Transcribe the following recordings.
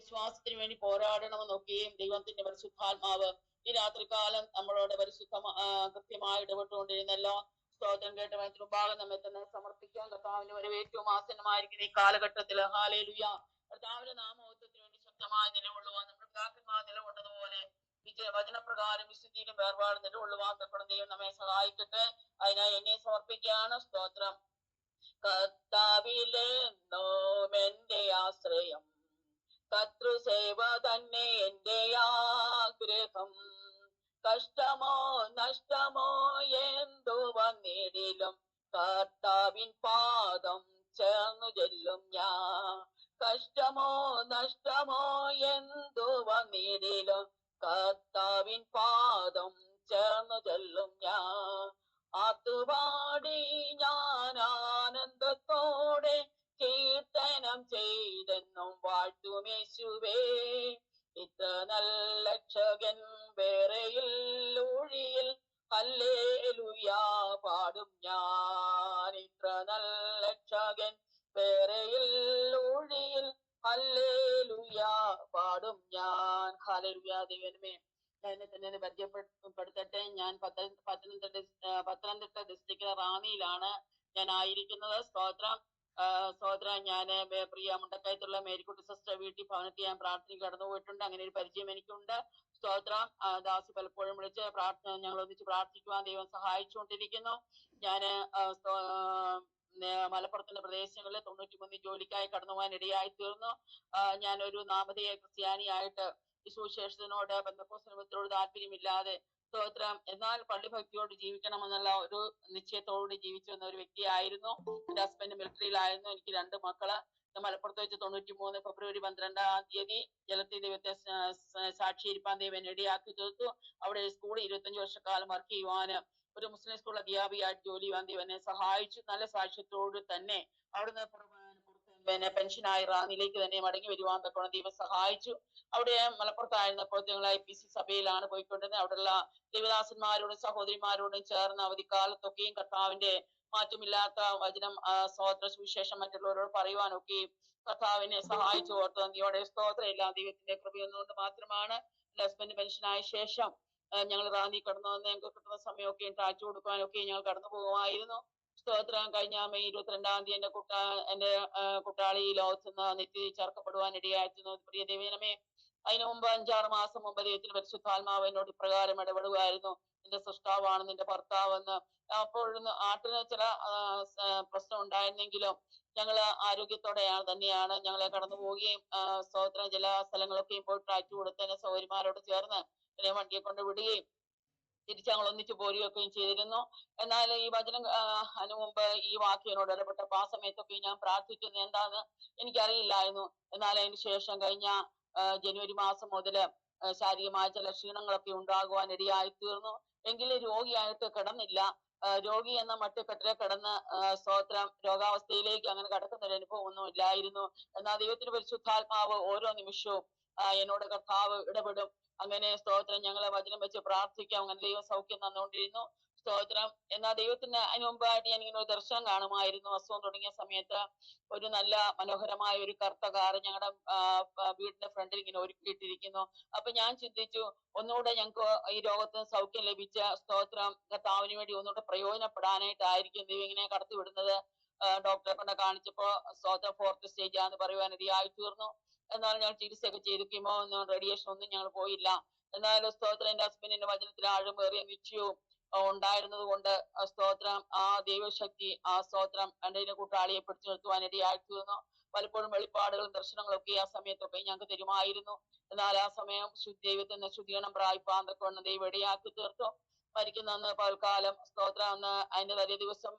വിശ്വാസത്തിന് വേണ്ടി പോരാടണമെന്നൊക്കെയും ദൈവത്തിന്റെ പരിശുദ്ധാത്മാവ് ഈ രാത്രികാലം നമ്മളോട് കൃത്യമായി ഇടപെട്ടുകൊണ്ടിരുന്നല്ലോ. സ്തോത്രം കേട്ട മുമ്പാകെ നമ്മെ തന്നെ സമർപ്പിക്കാൻ. കർത്താവിന്റെ വരവ് ഏറ്റവും ആസന്നമായിരിക്കുന്ന ഈ കാലഘട്ടത്തില് ഹല്ലേലൂയ കർത്താവിന്റെ നാമമഹത്വത്തിന് വേണ്ടി ശക്തമായി നിലകൊള്ളുവാൻ നമ്മുടെ പിതാക്കന്മാർ നിലകൊണ്ടതുപോലെ വചനപ്രകാരം വിശുദ്ധിയിലും വേർപാട് നിലകൊള്ളുവാൻ ദൈവം നമ്മെ സഹായിക്കട്ടെ. അതിനായി എന്നെ സമർപ്പിക്കുകയാണ്. സ്തോത്രം. കർത്താവിലെന്നും എന്റെ ആശ്രയം, കർത്തൃസേവ തന്നെ എന്റെ ആഗ്രഹം. കഷ്ടമോ നഷ്ടമോ എന്തു വന്നിടിലും കർത്താവിൻ പാദം ചേർന്നു ചെല്ലും ഞാൻ. കഷ്ടമോ നഷ്ടമോ എന്തു വന്നിടിലും കർത്താവിൻ പാദം ചേർന്നു ചെല്ലും ഞാൻ. ആത്തുപാടി ഞാൻ ആനന്ദത്തോടെ കീർത്തനം ചെയ്തെന്നും വാഴ്ത്തുമേശുവേ. ഇത്ര നല്ല രക്ഷകൻ വേറെയിൽ ഊഴിയിൽ ഹല്ലേലൂയ പാടും ഞാൻ. ഇത്ര നല്ല രക്ഷകൻ വേറെയിൽ ഊഴിയിൽ ഹല്ലേലൂയ പാടും ഞാൻ. ഹല്ലേലൂയ. ദൈവമേ എന്നെ തന്നെ പരിചയപ്പെടുത്തട്ടെ. ഞാൻ പത്തനംതിട്ട ഡിസ്ട്രിക്റ്റിലെ റാന്നിയിലാണ് ഞാൻ ആയിരിക്കുന്നത്. സ്തോത്രം. ഞാൻ പ്രിയ മുണ്ടക്കയത്തുള്ള മേരിക്കുട്ടി സിസ്റ്റർ വീട്ടിൽ ഭവനത്തിൽ ഞാൻ പ്രാർത്ഥനയ്ക്ക് കടന്നു പോയിട്ടുണ്ട്. അങ്ങനെ ഒരു പരിചയം എനിക്കുണ്ട്. സ്തോത്രം. ദാസി പലപ്പോഴും വിളിച്ച് ഞങ്ങൾ ഒന്നിച്ച് പ്രാർത്ഥിക്കുവാൻ ദൈവം സഹായിച്ചുകൊണ്ടിരിക്കുന്നു. ഞാന് മലപ്പുറത്തിന്റെ പ്രദേശങ്ങളിൽ 93 ജോലിക്കായി കടന്നു പോകാൻ ഇടയായി തീർന്നു. ഞാനൊരു നാമധേയ ക്രിസ്ത്യാനിയായിട്ട് ഈ സുവിശേഷത്തിനോട് ബന്ധക്കോസ്തവത്തോട് താല്പര്യമില്ലാതെ സ്തോത്രം എന്നാൽ പള്ളിഭക്തിയോട് ജീവിക്കണമെന്നുള്ള ഒരു നിശ്ചയത്തോട് ജീവിച്ചു വന്ന ഒരു വ്യക്തിയായിരുന്നു. എന്റെ ഹസ്ബൻഡ് മിലിറ്ററിയിലായിരുന്നു. എനിക്ക് 2 മക്കള്. മലപ്പുറത്ത് വെച്ച് 93 ഫെബ്രുവരി 12 ജലത്തി ദൈവത്തെ സാക്ഷിയിരിപ്പാൻ ദൈവം ഇടയാക്കി തീർത്തു. അവിടെ സ്കൂളിൽ 25 വർഷക്കാലം വർക്ക് ചെയ്യുവാന് ഒരു മുസ്ലിം സ്കൂൾ അധ്യാപികയായിട്ട് ജോലി ചെയ്യാൻ ദൈവം എന്നെ സഹായിച്ചു. നല്ല സാക്ഷ്യത്തോട് തന്നെ അവിടുന്ന് പെൻഷനായി റാന്നിയിലേക്ക് തന്നെ മടങ്ങി വരുവാൻ തക്കോണം ദൈവം സഹായിച്ചു. അവിടെ മലപ്പുറത്തായിരുന്നപ്പോൾ ഞങ്ങൾ IPC സഭയിലാണ് പോയിക്കൊണ്ടിരുന്നത്. അവിടെയുള്ള ദേവദാസന്മാരോടും സഹോദരിമാരോടും ചേർന്ന് അവധിക്കാലത്തൊക്കെയും കർത്താവിന്റെ മാറ്റമില്ലാത്ത വചനം സ്തോത്ര സുവിശേഷം മറ്റുള്ളവരോട് പറയുവാനൊക്കെയും കർത്താവിനെ സഹായിച്ചു. ഓർത്ത് നന്ദിയോടെ സ്തോത്രം. എല്ലാം ദൈവത്തിന്റെ കൃപയൊന്നുകൊണ്ട് മാത്രമാണ്. ഹസ്ബൻഡ് പെൻഷനായ ശേഷം ഞങ്ങൾ റാന്നി കടന്നു വന്ന് ഞങ്ങൾക്ക് കിട്ടുന്ന സമയമൊക്കെയും ടാച്ചു കൊടുക്കാനൊക്കെയും ഞങ്ങൾ കടന്നു പോകുമായിരുന്നു. സ്തോത്രം. കഴിഞ്ഞ മെയ് 22 എന്റെ കുട്ടാളി ലോകത്ത് നിന്ന് നിത്യ ചേർക്കപ്പെടുവാൻ ഇടയായിരുന്നു. പ്രിയ ദൈവമേ, അതിനു മുമ്പ് 5-6 മാസം മുമ്പ് ദൈവത്തിന് പരിശുദ്ധാത്മാവ് എന്നോട് ഇപ്രകാരം ഇടപെടുകയായിരുന്നു. നിന്റെ സൃഷ്ടാവാണ് നിന്റെ ഭർത്താവെന്ന്. അപ്പോഴൊന്ന് നാട്ടിന് ചില പ്രശ്നം ഉണ്ടായിരുന്നെങ്കിലും ഞങ്ങള് ആരോഗ്യത്തോടെ തന്നെയാണ് ഞങ്ങളെ കടന്നു പോവുകയും സ്തോത്രം ചില സ്ഥലങ്ങളൊക്കെയും പോയി ടാച്ചു കൊടുത്തതിന് സൗകര്യമാരോട് ചേർന്ന് എന്നെ വണ്ടിയെ കൊണ്ട് വിടുകയും തിരിച്ച് ഞങ്ങൾ ഒന്നിച്ചു പോരുകയൊക്കെയും ചെയ്തിരുന്നു. എന്നാൽ ഈ വചനം അതിനു മുമ്പ് ഈ വാക്യനോട് ഇടപെട്ടപ്പോൾ ആ സമയത്തൊക്കെ ഞാൻ പ്രാർത്ഥിക്കുന്നത് എന്താന്ന് എനിക്കറിയില്ലായിരുന്നു. എന്നാൽ അതിന് ശേഷം കഴിഞ്ഞ ജനുവരി മാസം മുതല് ശാരീരികമായ ചില ക്ഷീണങ്ങളൊക്കെ ഉണ്ടാകുവാൻ ഇടയായി തീർന്നു. എങ്കിലും രോഗിയായിട്ട് കിടന്നില്ല. രോഗി എന്ന മട്ടുകെട്ടിലെ കിടന്ന് സ്തോത്രം രോഗാവസ്ഥയിലേക്ക് അങ്ങനെ കടക്കുന്ന ഒരു അനുഭവം ഒന്നും ഇല്ലായിരുന്നു. എന്നാൽ ദൈവത്തിന്റെ പരിശുദ്ധാത്മാവ് ഓരോ നിമിഷവും എന്നോട് കർത്താവ് ഇടപെടും. അങ്ങനെ സ്തോത്രം ഞങ്ങളെ വചനം വെച്ച് പ്രാർത്ഥിക്കാം. അങ്ങനെ ദൈവം സൗഖ്യം തന്നുകൊണ്ടിരുന്നു. സ്തോത്രം. എന്നാൽ ദൈവത്തിന് അതിന് മുമ്പായിട്ട് ഞാൻ ഇങ്ങനെ ഒരു ദർശനം കാണുമായിരുന്നു. അസുഖം തുടങ്ങിയ സമയത്ത് ഒരു നല്ല മനോഹരമായ ഒരു കറുത്ത കാറ് ഞങ്ങളുടെ വീടിന്റെ ഫ്രണ്ടിൽ ഇങ്ങനെ ഒരുക്കിയിട്ടിരിക്കുന്നു. അപ്പൊ ഞാൻ ചിന്തിച്ചു, ഒന്നുകൂടെ ഞങ്ങൾക്ക് ഈ രോഗത്തിന് സൗഖ്യം ലഭിച്ച സ്തോത്രം കർത്താവിന് വേണ്ടി ഒന്നുകൂടെ പ്രയോജനപ്പെടാനായിട്ടായിരിക്കും ദൈവം ഇങ്ങനെ കടത്തി വിടുന്നത്. ഡോക്ടറെ കൊണ്ട് കാണിച്ചപ്പോ സ്തോത്രം 4th സ്റ്റേജാന്ന് പറയുവാൻ ഇടയായി തീർന്നു. എന്നാൽ ഞാൻ ചികിത്സയൊക്കെ ചെയ്തു. കീമോ ഒന്നും റേഡിയേഷൻ ഒന്നും ഞങ്ങൾ പോയില്ല. എന്നാൽ സ്തോത്രം എന്റെ ഹസ്ബൻഡിന്റെ വചനത്തിൽ ആഴമേറിയ നിശ്ചയവും ഉണ്ടായിരുന്നത് കൊണ്ട് സ്തോത്രം ആ ദൈവശക്തി ആ സ്തോത്രം എന്റെ കൂട്ടാളിയെ പിടിച്ചു നിർത്തുവാൻ ഇടയായി തീർന്നു. പലപ്പോഴും വെളിപ്പാടുകളും ദർശനങ്ങളും ഒക്കെ ആ സമയത്തൊക്കെ ഞങ്ങൾക്ക് തരുമായിരുന്നു. എന്നാൽ ആ സമയം ദൈവത്തിന് ശുദ്ധീകരണം പ്രാപിപ്പാൻ കൊണ്ട് ദൈവം ഇടയാക്കി തീർത്തു. മരിക്കുന്ന അന്ന് പകൽക്കാലം സ്തോത്രം അന്ന് അതിന്റെ തലേ ദിവസം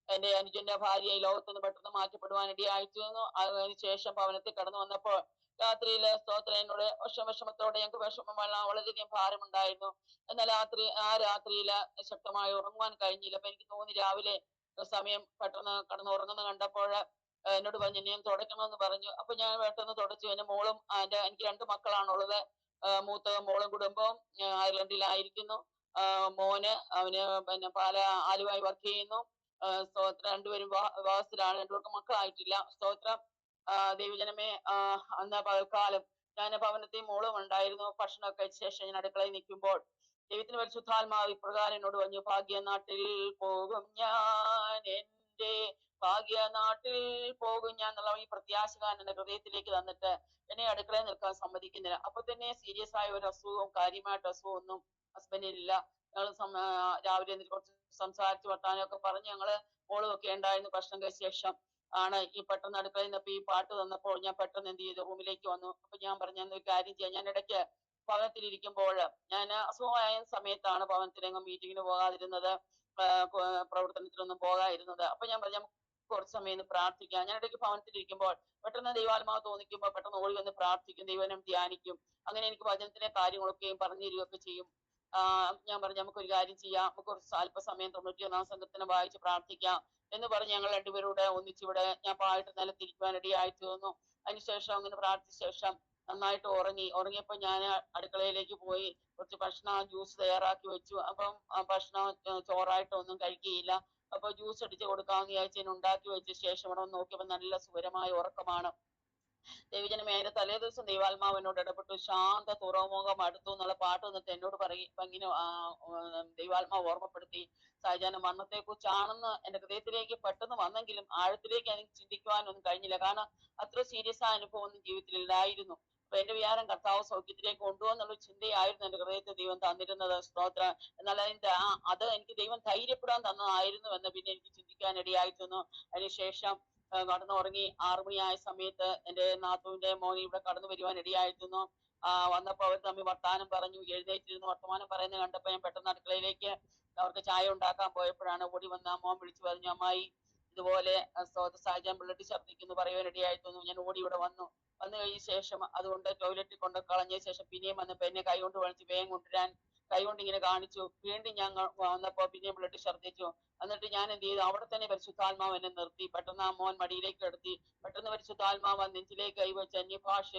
എന്റെ അനുജന്റെ ഭാര്യ ഈ ലോകത്തുനിന്ന് പെട്ടെന്ന് മാറ്റപ്പെടുവാൻ ഇടയായി തീർന്നു. അതിന് ശേഷം ഭവനത്തിൽ കടന്നു വന്നപ്പോൾ രാത്രിയിലെ സ്തോത്രം എന്നോട് വിഷമത്തോടെ ഞങ്ങൾക്ക് വിഷമം വളരെയധികം ഭാരമുണ്ടായിരുന്നു. എന്നാൽ ആ രാത്രിയില് ശക്തമായി ഉറങ്ങുവാൻ കഴിഞ്ഞില്ല. അപ്പൊ എനിക്ക് തോന്നി രാവിലെ സമയം പെട്ടെന്ന് കടന്നുറങ്ങുന്ന കണ്ടപ്പോൾ എന്നോട് പറഞ്ഞു ഞാൻ തുടയ്ക്കണമെന്ന് പറഞ്ഞു. അപ്പൊ ഞാൻ പെട്ടെന്ന് തുടച്ചു. എന്റെ മോളും എനിക്ക് 2 മക്കളാണുള്ളത്. മൂത്ത മോളും കുടുംബവും അയർലൻഡിലായിരിക്കുന്നു. മോന് അവന് ആലുവായി വർക്ക് ചെയ്യുന്നു. സ്തോത്രം. 2 പേരും വിവാഹത്തിലാണ്. 2 പേർക്കും മക്കളായിട്ടില്ല. സ്തോത്രം. ദൈവജനമേ, അന്ന് പകൽക്കാലം ഞാൻ ഭവനത്തിൽ മോളും ഉണ്ടായിരുന്നു. ഭക്ഷണമൊക്കെ കഴിച്ച ശേഷം ഞാൻ അടുക്കളയിൽ നിൽക്കുമ്പോൾ ദൈവത്തിന് പരിശുദ്ധാത്മാവ് ഇപ്രകാരം എന്നോട് പറഞ്ഞു, ഭാഗ്യനാട്ടിൽ പോകും ഞാൻ, എന്റെ ഭാഗ്യനാട്ടിൽ പോകും ഞാൻ എന്നുള്ള ഈ പ്രത്യാശകാരൻ എന്റെ ഹൃദയത്തിലേക്ക് തന്നിട്ട് എന്നെ അടുക്കളയിൽ നിൽക്കാൻ സമ്മതിക്കുന്നില്ല. അപ്പൊ തന്നെ സീരിയസ് ആയ ഒരു അസുഖവും കാര്യമായിട്ട് അസുഖം ഒന്നും ഹസ്ബൻഡിനില്ല. ഞങ്ങൾ രാവിലെ കുറച്ച് സംസാരിച്ച് വർത്താനമൊക്കെ പറഞ്ഞ് ഞങ്ങള് മോളും ഒക്കെ ഉണ്ടായിരുന്നു. ഭക്ഷണം കഴിച്ച ശേഷം ആണ് ഈ പെട്ടെന്ന് അടുക്കളയിൽ നിന്നപ്പോ ഈ പാട്ട് തന്നപ്പോൾ ഞാൻ പെട്ടെന്ന് എന്ത് ചെയ്തു, റൂമിലേക്ക് വന്നു. അപ്പൊ ഞാൻ പറഞ്ഞു, ഒരു കാര്യം ചെയ്യാം, ഞാൻ ഇടയ്ക്ക് ഭവനത്തിലിരിക്കുമ്പോൾ, ഞാൻ അസുഖമായ സമയത്താണ് ഭവനത്തിലെങ്ങും മീറ്റിങ്ങിന് പോകാതിരുന്നത്, പ്രവർത്തനത്തിലൊന്നും പോകാതിരുന്നത്. അപ്പൊ ഞാൻ പറഞ്ഞു കുറച്ച് സമയം ഒന്ന് പ്രാർത്ഥിക്കാം. ഞാൻ ഇടയ്ക്ക് ഭവനത്തിലിരിക്കുമ്പോൾ പെട്ടെന്ന് ദൈവാത്മാവ് തോന്നിക്കുമ്പോൾ പെട്ടെന്ന് ഓടി വന്ന് പ്രാർത്ഥിക്കും, ദൈവനം ധ്യാനിക്കും. അങ്ങനെ എനിക്ക് വചനത്തിലെ കാര്യങ്ങളൊക്കെയും പറഞ്ഞു തരികയൊക്കെ ചെയ്യും. ഞാൻ പറഞ്ഞു നമുക്കൊരു കാര്യം ചെയ്യാം, നമുക്ക് കുറച്ച് അല്പസമയം 91 സംഘത്തിനെ വായിച്ച് പ്രാർത്ഥിക്കാം എന്ന് പറഞ്ഞ് ഞങ്ങൾ രണ്ടുപേരൂടെ ഒന്നിച്ചിവിടെ ഞാൻ പായിട്ട് നിലത്തിരിക്കുവാൻ ഇടയായി തീർന്നു. അതിനുശേഷം അങ്ങനെ പ്രാർത്ഥിച്ച ശേഷം നന്നായിട്ട് ഉറങ്ങിയപ്പോൾ ഞാൻ അടുക്കളയിലേക്ക് പോയി കുറച്ച് ഭക്ഷണം ജ്യൂസ് തയ്യാറാക്കി വെച്ചു. അപ്പം ഭക്ഷണം ചോറായിട്ടൊന്നും കഴിക്കുകയില്ല. അപ്പൊ ജ്യൂസ് അടിച്ച് കൊടുക്കാമെന്ന് വിചാരിച്ച് ഉണ്ടാക്കി വെച്ച ശേഷം ഇവിടെ നോക്കിയപ്പോൾ നല്ല സുഖകരമായ ഉറക്കമാണ്. ദൈവജനമേ, അതിന്റെ തലേ ദിവസം ദൈവാത്മാവ് എന്നോട് ഇടപെട്ടു, ശാന്ത തുറമുഖം അടുത്തു എന്നുള്ള പാട്ട് വന്നിട്ട് എന്നോട് പറയും. അപ്പൊ ഇങ്ങനെ ദൈവാത്മാവ് ഓർമ്മപ്പെടുത്തി, സഹജാന മരണത്തെ കുറിച്ചാണെന്ന് എന്റെ ഹൃദയത്തിലേക്ക് പെട്ടെന്ന് വന്നെങ്കിലും ആഴത്തിലേക്ക് എനിക്ക് ചിന്തിക്കുവാനൊന്നും കഴിഞ്ഞില്ല. കാരണം അത്ര സീരിയസ് ആയ അനുഭവം ഒന്നും ജീവിതത്തിൽ ഇല്ലായിരുന്നു. അപ്പൊ എന്റെ വിചാരം കർത്താവ് സൗഖ്യത്തിലേക്ക് കൊണ്ടുപോകുന്നുള്ള ചിന്തയായിരുന്നു എന്റെ ഹൃദയത്തെ ദൈവം തന്നിരുന്നത്. സ്തോത്രം. എന്നാൽ അത് എനിക്ക് ദൈവം ധൈര്യപ്പെടാൻ തന്നതായിരുന്നു എന്ന് പിന്നെ എനിക്ക് ചിന്തിക്കാൻ ഇടയായി തീർന്നു. അതിനുശേഷം കടന്നുറങ്ങി 6 മണിയായ സമയത്ത് എന്റെ നാത്തൂന്റെ മോനെ ഇവിടെ കടന്നു വരുവാൻ ഇടയായിരുന്നു. വന്നപ്പോ അവർ തമ്മിൽ വർത്താനം പറഞ്ഞു, എഴുന്നേറ്റിരുന്ന് വർത്തമാനം പറയുന്നത് കണ്ടപ്പോ ഞാൻ പെട്ടെന്ന് അടുക്കളയിലേക്ക് അവർക്ക് ചായ ഉണ്ടാക്കാൻ പോയപ്പോഴാണ് ഓടി വന്ന മോൻ വിളിച്ചു പറഞ്ഞു, അമ്മായി ഇതുപോലെ സാഹചര്യം ബ്ലഡ് ഛർദ്ദിക്കുന്നു പറയുവാൻ ഇടയായിരുന്നു. ഞാൻ ഓടി ഇവിടെ വന്നു കഴിഞ്ഞ ശേഷം അതുകൊണ്ട് ടോയ്ലറ്റിൽ കൊണ്ട് കളഞ്ഞ ശേഷം പിന്നെയും വന്നപ്പോ എന്നെ കൈകൊണ്ട് വലിച്ച് വേഗം കൊണ്ടുവരാൻ കൈകൊണ്ട് ഇങ്ങനെ കാണിച്ചു. വീണ്ടും ഞാൻ വന്നപ്പോ പിന്നെയും ബ്ലഡ് ഛർദ്ദിച്ചു. എന്നിട്ട് ഞാൻ എന്ത് ചെയ്തു, അവിടെ തന്നെ പരിശുദ്ധാത്മാവ് എന്നെ നിർത്തി. പെട്ടെന്ന് ആ മോൻ മടിയിലേക്ക് എടുത്തി. പെട്ടെന്ന് പരിശുദ്ധാത്മാവ് നെഞ്ചിലേക്ക് കൈവച്ച് അന്യഭാഷ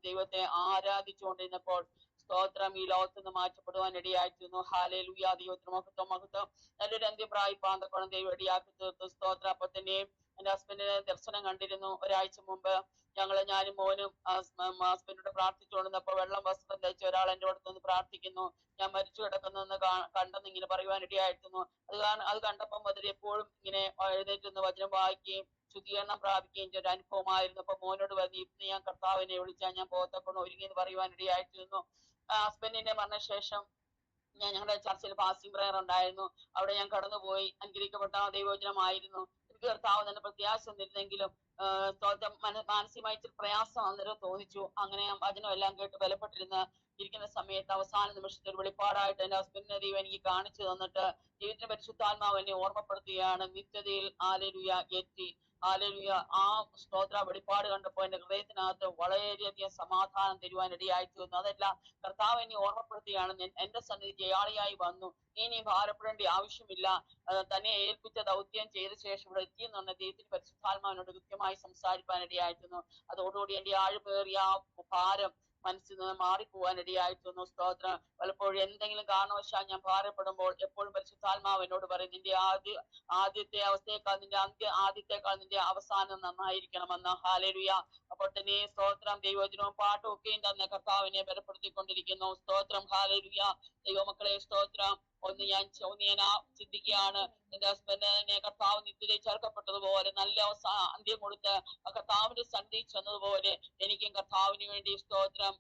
ദൈവത്തെ ആരാധിച്ചുകൊണ്ടിരുന്നപ്പോൾ സ്തോത്രം, ഈ ലോകത്ത് നിന്ന് മാറ്റപ്പെടുവാൻ ഇടയായിത്തീർന്നു. ഹല്ലേലൂയ, ദൈവത്തിന് മഹത്വം. നല്ലൊരു അന്ത്യപ്രായപ്പാന്തക്കോണം ദൈവം ഇടയാക്കി തീർത്തു. സ്തോത്രം. അപ്പൊ തന്നെയും എന്റെ ഹസ്ബൻഡിന് ദർശനം കണ്ടിരുന്നു. ഒരാഴ്ച മുമ്പ് ഞാനും മോനും ഹസ്ബൻഡിനോട് പ്രാർത്ഥിച്ചുകൊണ്ടിരുന്നപ്പോ വെള്ളം വസ്ത്രം ധരിച്ച ഒരാൾ എന്റെ അടുത്ത് നിന്ന് പ്രാർത്ഥിക്കുന്നു, ഞാൻ മരിച്ചു കിടക്കുന്നെന്ന് കണ്ടെന്ന് ഇങ്ങനെ പറയുവാൻ ഇടയായിരുന്നു. അത് കണ്ടപ്പം മുതൽ എപ്പോഴും ഇങ്ങനെ എഴുന്നേറ്റ് വചനം വായിക്കുകയും ശുദ്ധീകരണം പ്രാപിക്കുകയും ചെയ്ത അനുഭവമായിരുന്നു. അപ്പൊ മോനോട് പറഞ്ഞു, ഇന്ന് ഞാൻ കർത്താവിനെ വിളിച്ചാൽ ഞാൻ പോകത്തക്കൊണ്ട് ഒരുങ്ങിയെന്ന് പറയുവാൻ ഇടയായിട്ടിരുന്നു. ഹസ്ബൻഡിന്റെ മരണശേഷം ഞങ്ങളുടെ ചർച്ചിൽ ഫാസ്റ്റിംഗ് പ്രയർ ഉണ്ടായിരുന്നു. അവിടെ ഞാൻ കടന്നുപോയി. അനുഗ്രഹിക്കപ്പെട്ട ദൈവവചനമായിരുന്നു. എനിക്ക് കർത്താവ് തന്നെ പ്രത്യാശ തന്നിരുന്നെങ്കിലും മാനസികമായി ഇച്ചിരി പ്രയാസം അന്നേരം തോന്നിച്ചു. അങ്ങനെ വചനം എല്ലാം കേട്ട് ബലപ്പെട്ടിരുന്ന ഇരിക്കുന്ന സമയത്ത് അവസാന നിമിഷത്തിൽ ഒരു വെളിപ്പാടായിട്ട് എന്റെ ഹസ്ബൻഡിനെ ദൈവം എനിക്ക് കാണിച്ചു തന്നിട്ട് ദൈവത്തിന്റെ പരിശുദ്ധാത്മാവ് എന്നെ ഓർമ്മപ്പെടുത്തുകയാണ്, നിത്യതയിൽ ഹല്ലേലൂയ എത്തി. ഹല്ലേലൂയ. ആ സ്തോത്ര വെളിപ്പാട് കണ്ടപ്പോൾ എന്റെ ഹൃദയത്തിനകത്ത് വളരെയധികം സമാധാനം തരുവാൻ ഇടയായി തീർന്നു. അതല്ല, കർത്താവ് എന്നെ ഓർമ്മപ്പെടുത്തുകയാണ്, എന്റെ സന്നിധി ജയാളിയായി വന്നു, ഇനി ഭാരപ്പെടേണ്ട ആവശ്യമില്ല, തന്നെ ഏൽപ്പിച്ച ദൗത്യം ചെയ്ത ശേഷം ഇവിടെ എത്തിയെന്ന് ദൈവത്തിന് പരിശുദ്ധാത്മാവിനോട് കൃത്യമായി സംസാരിക്കാൻ ഇടയായിരുന്നു. അതോടുകൂടി എന്റെ ആഴുപേറിയ ആ ഭാരം മനസ്സിൽ നിന്ന് മാറിപ്പോവാൻ ഇടയായിത്തീർന്നു. സ്തോത്രം. പലപ്പോഴും എന്തെങ്കിലും കാരണവശാൽ ഞാൻ ഭാരപ്പെടുമ്പോൾ എപ്പോഴും പരിശുദ്ധാത്മാവ് എന്നോട് പറയും, നിന്റെ ആദ്യത്തെ അവസ്ഥയേക്കാൾ ആദ്യത്തേക്കാൾ നിന്റെ അവസാനം നന്നായിരിക്കണമെന്ന്. ഹല്ലേലൂയ. അപ്പോൾ തന്നെ സ്തോത്രം, ദൈവവചനവും പാട്ടും ഒക്കെയും തന്നെ കർത്താവിനെ ബലപ്പെടുത്തിക്കൊണ്ടിരിക്കുന്നു. സ്തോത്രം. ഹല്ലേലൂയ. ദൈവമക്കളെ സ്തോത്രം. ഒന്ന് ഞാൻ ചിന്തിക്കുകയാണ്, എന്റെ ഹസ്ബൻഡിനെ കർത്താവ് നിത്യതയിൽ ചേർക്കപ്പെട്ടതുപോലെ നല്ല അന്ത്യം കൊടുത്ത് കർത്താവിന്റെ സന്നിധി ചെന്നതുപോലെ എനിക്കും കർത്താവിന് വേണ്ടി സ്തോത്രം,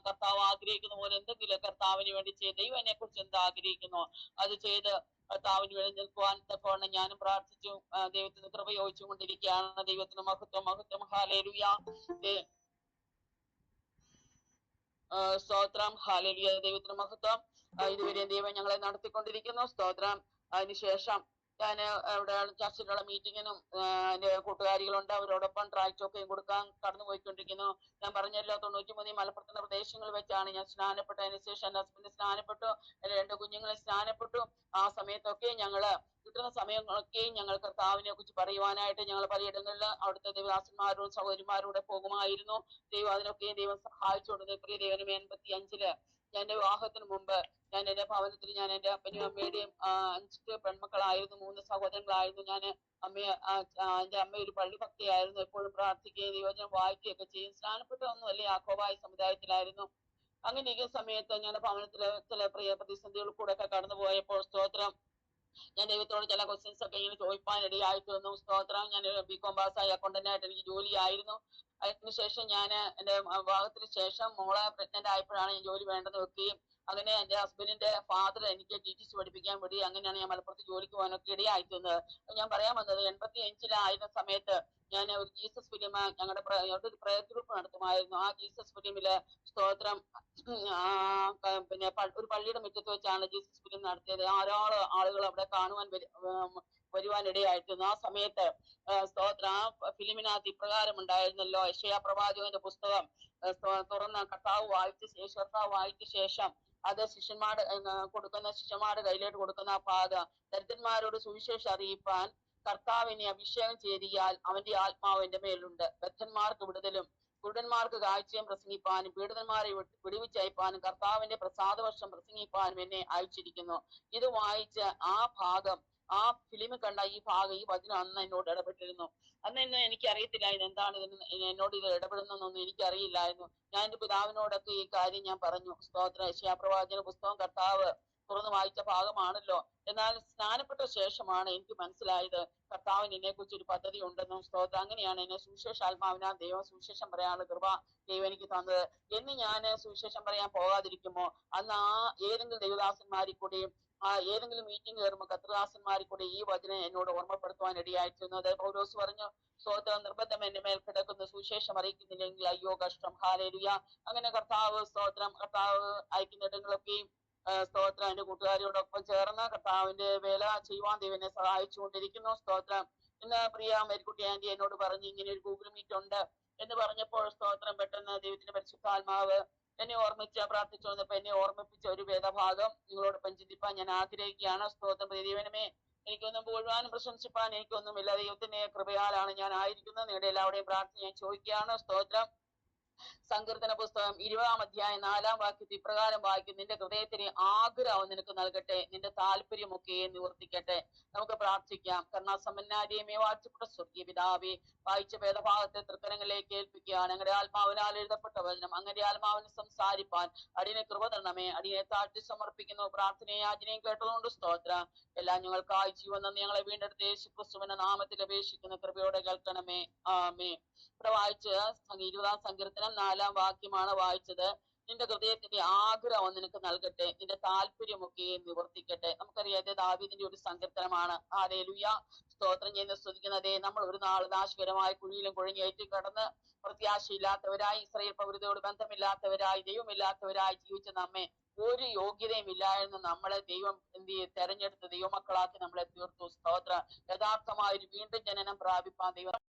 കർത്താവ് ആഗ്രഹിക്കുന്ന പോലെ എന്തെങ്കിലും കർത്താവിന് വേണ്ടി ചെയ്ത് ദൈവം എന്നെ കുറിച്ച് എന്താ ആഗ്രഹിക്കുന്നു അത് ചെയ്ത് കർത്താവിന് വേണ്ടി നിൽക്കുവാൻ തക്കവണ്ണം ഞാനും പ്രാർത്ഥിച്ചു ദൈവത്തിന് കൃപ യോജിച്ചു കൊണ്ടിരിക്കുകയാണ്. ദൈവത്തിന് മഹത്വം. ഹല്ലേലൂയ. സ്തോത്രം. ഹല്ലേലൂയ. ദൈവത്തിന് മഹത്വം. ഇതുവരെ ദൈവം ഞങ്ങളെ നടത്തിക്കൊണ്ടിരിക്കുന്നു. സ്തോത്രം. അതിനുശേഷം ഞാൻ ഇവിടെ ചർച്ചിലുള്ള മീറ്റിങ്ങിനും എന്റെ കൂട്ടുകാരികളുണ്ട്, അവരോടൊപ്പം ട്രാക്ടൊക്കെയും കൊടുക്കാൻ കടന്നു പോയിക്കൊണ്ടിരിക്കുന്നു. ഞാൻ പറഞ്ഞല്ലോ, 93 മലപ്പുറത്തിന്റെ പ്രദേശങ്ങളിൽ വെച്ചാണ് ഞാൻ സ്നാനപ്പെട്ട. അതിനുശേഷം എന്റെ ഹസ്ബൻഡ് സ്നാനപ്പെട്ടു, എന്റെ 2 കുഞ്ഞുങ്ങളെ സ്നാനപ്പെട്ടു. ആ സമയത്തൊക്കെ ഞങ്ങള് കിട്ടുന്ന സമയങ്ങളൊക്കെയും ഞങ്ങൾ കർത്താവിനെ കുറിച്ച് പറയുവാനായിട്ട് ഞങ്ങൾ പലയിടങ്ങളിൽ അവിടുത്തെ ദേവദാസന്മാരോടും സഹോദരിമാരോടെ പോകുമായിരുന്നു. ദൈവം അതിനൊക്കെയും ദൈവം സഹായിച്ചുകൊണ്ട് പ്രിയ ദൈവനും 85 ഞാൻ എന്റെ വിവാഹത്തിന് മുമ്പ് ഞാൻ എന്റെ ഭവനത്തിൽ ഞാൻ എന്റെ അപ്പനും അമ്മയുടെയും 5 പെൺമക്കളായിരുന്നു, 3 സഹോദരങ്ങളായിരുന്നു. ഞാൻ എന്റെ അമ്മ ഒരു പള്ളി ഭക്തിയായിരുന്നു, എപ്പോഴും പ്രാർത്ഥിക്കുകയും ദൈവവചനം വായിക്കുകയൊക്കെ ചെയ്യും. സ്നാനപ്പെട്ടൊന്നുമല്ല, യാക്കോബായ സമുദായത്തിലായിരുന്നു. അങ്ങനെ ഇരിക്കുന്ന സമയത്ത് ഞങ്ങളുടെ ഭവനത്തില് ചില പ്രിയ പ്രതിസന്ധികൾ കൂടെ ഒക്കെ കടന്നു പോയപ്പോൾ സ്തോത്രം, ഞാൻ ദൈവത്തോട് ചില ക്വസ്റ്റ്യൻസ് ഒക്കെ ഇങ്ങനെ ചോദിപ്പാനിടയായി തീർന്നു. സ്തോത്രം, ഞാൻ ബികോം പാസ്സായി അക്കൗണ്ടന്റായിട്ട് എനിക്ക് ജോലിയായിരുന്നു. അതിനുശേഷം ഞാൻ എന്റെ വിവാഹത്തിന് ശേഷം മോളെ പ്രഗ്നന്റ് ആയപ്പോഴാണ് ഞാൻ ജോലി വേണ്ടെന്ന് വെക്കുകയും അങ്ങനെ എന്റെ ഹസ്ബൻഡിന്റെ ഫാദർ എനിക്ക് TTC പഠിപ്പിക്കാൻ വേണ്ടി അങ്ങനെയാണ് ഞാൻ മലപ്പുറത്ത് ജോലിക്ക് പോകാനൊക്കെ ഇടയായി തീർന്നത്. ഞാൻ പറയാൻ വന്നത് 85-ലായിരുന്ന സമയത്ത് ഞാൻ ഒരു ജീസസ് ഫിലിം ഞങ്ങളുടെ ഒരു പ്രയർ ഗ്രൂപ്പ് നടത്തുമായിരുന്നു. ആ ജീസസ് ഫിലിമില് സ്തോത്രം പിന്നെ ഒരു പള്ളിയുടെ മുറ്റത്ത് വെച്ചാണ് ജീസസ് ഫിലിം നടത്തിയത്. ധാരാളം ആളുകൾ അവിടെ കാണുവാൻ വരുവാനിടയായിരുന്നു. ആ സമയത്ത് സ്തോത്ര ആ ഫിലിമിനകത്ത് ഇപ്രകാരം ഉണ്ടായിരുന്നല്ലോ, യെശയ്യാ പ്രവാചകന്റെ പുസ്തകം തുറന്ന കർത്താവ് വായിച്ച ശേഷം അത് ശിഷ്യന്മാരുടെ കയ്യിലോട്ട് കൊടുക്കുന്ന ആ ഭാഗം, ദരിദ്രന്മാരോട് സുവിശേഷം അറിയിപ്പാൻ കർത്താവിനെ അഭിഷേകം ചെയ്തിയാൽ അവന്റെ ആത്മാവ് എന്റെ മേലുണ്ട്, ബദ്ധന്മാർക്ക് വിടുതലും കുരുടന്മാർക്ക് കാഴ്ചയും പ്രസംഗിപ്പാനും പീഡിതന്മാരെ വിടുവിച്ചയപ്പാനും കർത്താവിന്റെ പ്രസാദവർഷം പ്രസംഗിപ്പാനും എന്നെ അയച്ചിരിക്കുന്നു. ഇത് വായിച്ച് ആ ഭാഗം, ആ ഫിലിമിൽ കണ്ട ഈ ഭാഗം, ഈ വചനം അന്ന് എന്നോട് ഇടപെട്ടിരുന്നു. അന്ന് എനിക്ക് അറിയത്തില്ലായിരുന്നു എന്താണ് എന്നോട് ഇത് ഇടപെടുന്നൊന്നും എനിക്കറിയില്ലായിരുന്നു. ഞാൻ എന്റെ പിതാവിനോടൊക്കെ ഈ കാര്യം ഞാൻ പറഞ്ഞു. സ്തോത്ര, യെശയ്യാ പ്രവാചകന്റെ പുസ്തകം കർത്താവ് തുറന്നു വായിച്ച ഭാഗമാണല്ലോ. എന്നാൽ സ്നാനപ്പെട്ട ശേഷമാണ് എനിക്ക് മനസ്സിലായത് കർത്താവിന് എന്നെ കുറിച്ച് ഒരു പദ്ധതി ഉണ്ടെന്നും. സ്തോത്രം, അങ്ങനെയാണ് എന്നെ സുവിശേഷാത്മാവിനാൽ ദൈവം സുവിശേഷം പറയാനുള്ള കൃപ ദൈവം എനിക്ക് തന്നത്. എന്ന് ഞാൻ സുവിശേഷം പറയാൻ പോകാതിരിക്കുമോ അന്ന് ഏതെങ്കിലും ദൈവദാസന്മാരിൽ കൂടെയും ഏതെങ്കിലും മീറ്റിംഗ് കയറുമ്പോൾ കർത്തദാസന്മാരിൽ കൂടെ ഈ വചനം എന്നോട് ഓർമ്മപ്പെടുത്തുവാൻ ഇടയായിത്തീർന്നത്. പൗലോസ് പറഞ്ഞു, സ്തോത്രം, നിർബന്ധം എന്റെ മേൽ കിടക്കുന്ന സുവിശേഷം അറിയിക്കുന്നില്ലെങ്കിൽ അയ്യോ കഷ്ടം. ഹല്ലേലൂയ. അങ്ങനെ കർത്താവ് അയക്കുന്നിടങ്ങളൊക്കെയും സ്തോത്രം എന്റെ കൂട്ടുകാരിയോടൊപ്പം ചേർന്ന് കർത്താവിന്റെ വേല ചെയ്യുവാൻ ദൈവം എന്നെ സഹായിച്ചുകൊണ്ടിരിക്കുന്നു. സ്തോത്രം. ഇന്ന് പ്രിയ മേരിക്കുട്ടി ആന്റി എന്നോട് പറഞ്ഞു ഇങ്ങനെ ഒരു ഗൂഗിൾ മീറ്റ് ഉണ്ട് എന്ന് പറഞ്ഞപ്പോൾ സ്തോത്രം, പെട്ടെന്ന് ദൈവത്തിന്റെ പരിശുദ്ധാത്മാവ് എന്നെ പ്രാർത്ഥിച്ചു വന്നപ്പോ എന്നെ ഓർമ്മിപ്പിച്ച ഒരു വേദഭാഗം നിങ്ങളോടൊപ്പം ചിന്തിപ്പാൻ ഞാൻ ആഗ്രഹിക്കുകയാണ്. സ്തോത്രം. ദൈവമേ, എനിക്കൊന്നും പുകഴ്വാനും പ്രശംസിപ്പാൻ എനിക്കൊന്നുമില്ല, ദൈവത്തിന്റെ കൃപയാലാണ് ഞാൻ ആയിരിക്കുന്നത്. നിങ്ങളുടെ എല്ലാവരുടെയും പ്രാർത്ഥന ഞാൻ ചോദിക്കുകയാണ്. സ്തോത്രം. സങ്കീർത്തന പുസ്തകം 20-ാം അധ്യായം 4-ാം വാക്യത്തിൽ ഇപ്രകാരം വായിക്കും, നിന്റെ ഹൃദയത്തിന് ആഗ്രഹം നിനക്ക് നൽകട്ടെ, നിന്റെ താല്പര്യമൊക്കെ നിവർത്തിക്കട്ടെ. നമുക്ക് പ്രാർത്ഥിക്കാം. കരുണാസമ്പന്നനായ വാഴ്ചപ്പെട്ട സ്വർഗീയ പിതാവേ, വായിച്ച വേദഭാഗത്തെ തൃക്കരങ്ങളിലേക്ക് ഏൽപ്പിക്കുകയാണ്. ഞങ്ങളുടെ ആത്മാവിനാൽ എഴുതപ്പെട്ട വചനം അങ്ങനെ ആത്മാവിന് സംസാരിപ്പാൻ അടിയനെ കൃപ തരണമേ. അടിയനെ താഴ്ത്തി സമർപ്പിക്കുന്നു. പ്രാർത്ഥനയെ യാചനയും കേട്ടതുകൊണ്ട് സ്തോത്രം. എല്ലാം ഞങ്ങൾക്കായി ജീവൻ തന്ന് ഞങ്ങളെ വീണ്ടെടുത്ത് യേശു ക്രിസ്തുവിന്റെ നാമത്തിൽ അപേക്ഷിക്കുന്ന കൃപയോടെ കേൾക്കണമേ. ആമേൻ. ഇവിടെ വായിച്ച 20-ാം സങ്കീർത്തനം 4-ാം വാക്യമാണ് വായിച്ചത്. നിന്റെ ഹൃദയത്തിന്റെ ആഗ്രഹം നിനക്ക് നൽകട്ടെ, നിന്റെ താല്പര്യമൊക്കെ നിവർത്തിക്കട്ടെ. നമുക്കറിയാം ഇത് ദാവീദിന്റെ ഒരു സങ്കീർത്തനമാണ്. ഹല്ലേലൂയ. സ്തോത്രം ചെയ്യുന്ന സ്തുതിക്കുന്നതേ, നമ്മൾ ഒരു നാൾ നാശകരമായ കുഴിയിലും കുഴഞ്ഞേറ്റി കടന്ന് പ്രത്യാശയില്ലാത്തവരായി, ഇസ്രായേൽ പൗരതയോട് ബന്ധമില്ലാത്തവരായി, ദൈവമില്ലാത്തവരായി ജീവിച്ച നമ്മെ ഒരു യോഗ്യതയും ഇല്ലായിരുന്നു നമ്മളെ ദൈവം തെരഞ്ഞെടുത്ത് ദൈവമക്കളാക്കി നമ്മളെ തീർത്തു. സ്തോത്ര. യഥാർത്ഥമായ ഒരു വീണ്ടും ജനനം പ്രാപിപ്പാൻ ദൈവം